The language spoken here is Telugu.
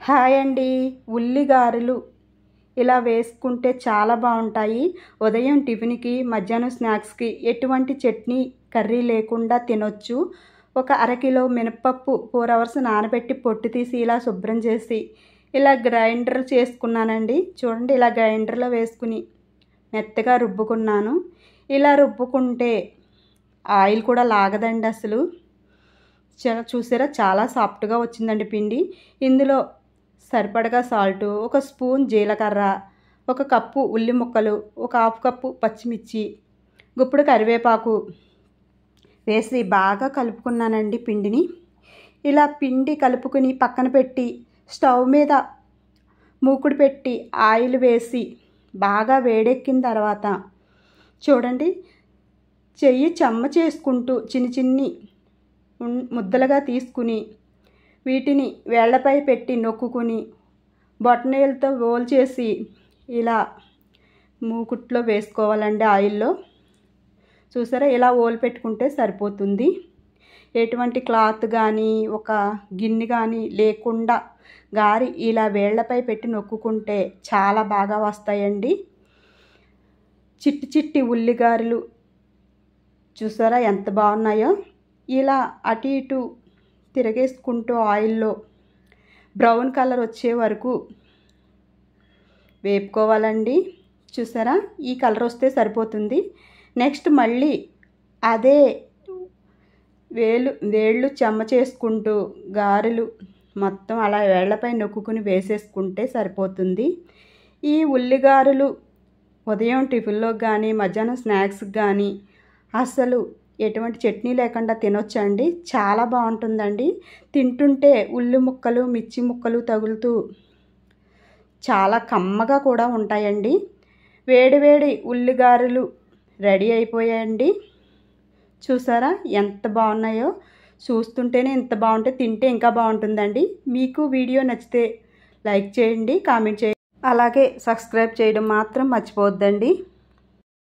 హాయ్ అండి. ఉల్లిగారెలు ఇలా వేసుకుంటే చాలా బాగుంటాయి. ఉదయం టిఫిన్కి, మధ్యాహ్నం స్నాక్స్కి ఎటువంటి చట్నీ కర్రీ లేకుండా తినొచ్చు. ఒక అరకిలో మినపప్పు 4 అవర్స్ నానబెట్టి పొట్టు తీసి ఇలా శుభ్రం చేసి ఇలా గ్రైండర్ చేసుకున్నానండి. చూడండి, ఇలా గ్రైండర్లో వేసుకుని మెత్తగా రుబ్బుకున్నాను. ఇలా రుబ్బుకుంటే ఆయిల్ కూడా లాగదండి అసలు. చూసారా, చాలా సాఫ్ట్గా వచ్చిందండి పిండి. ఇందులో సరిపడగా సాల్టు, 1 స్పూన్ జీలకర్ర, 1 కప్పు ఉల్లి ముక్కలు, 1 హాఫ్ కప్పు పచ్చిమిర్చి, గుప్పుడు కరివేపాకు వేసి బాగా కలుపుకున్నానండి పిండిని. ఇలా పిండి కలుపుకుని పక్కన పెట్టి స్టవ్ మీద మూకుడు పెట్టి ఆయిల్ వేసి బాగా వేడెక్కిన తర్వాత చూడండి, చెయ్యి చెమ్మ చేసుకుంటూ చిన్ని ముద్దలుగా తీసుకుని వీటిని వేళ్లపై పెట్టి నొక్కుని బొటనవేలుతో రోల్ చేసి ఇలా మూకుట్లో వేసుకోవాలండి ఆయిల్లో. చూసారా, ఇలా ఓలు పెట్టుకుంటే సరిపోతుంది. ఎటువంటి క్లాత్ కానీ ఒక గిన్నె కానీ లేకుండా గారి ఇలా వేళ్లపై పెట్టి నొక్కుకుంటే చాలా బాగా వస్తాయండి. చిట్టి చిట్టి ఉల్లిగారెలు చూసారా ఎంత బాగున్నాయో. ఇలా అటు ఇటు తిరగేసుకుంటూ ఆయిల్లో బ్రౌన్ కలర్ వచ్చే వరకు వేపుకోవాలండి. చూసారా, ఈ కలర్ వస్తే సరిపోతుంది. నెక్స్ట్ మళ్ళీ అదే వేళ్ళు చెమ్మ చేసుకుంటూ గారెలు మొత్తం అలా వేళ్లపై నొక్కుని వేసేసుకుంటే సరిపోతుంది. ఈ ఉల్లిగారెలు ఉదయం టిఫిన్లోకి కానీ మధ్యాహ్నం స్నాక్స్కి కానీ అసలు ఎటువంటి చట్నీ లేకుండా తినొచ్చండి. చాలా బాగుంటుందండి. తింటుంటే ఉల్లి ముక్కలు, మిర్చి ముక్కలు తగులుతూ చాలా కమ్మగా కూడా ఉంటాయండి. వేడి ఉల్లిగారెలు రెడీ అయిపోయాయండి. చూసారా ఎంత బాగున్నాయో. చూస్తుంటేనే ఇంత బాగుంటే తింటే ఇంకా బాగుంటుందండి. మీకు వీడియో నచ్చితే లైక్ చేయండి, కామెంట్ చేయండి, అలాగే సబ్స్క్రైబ్ చేయడం మాత్రం మర్చిపోవద్దండి.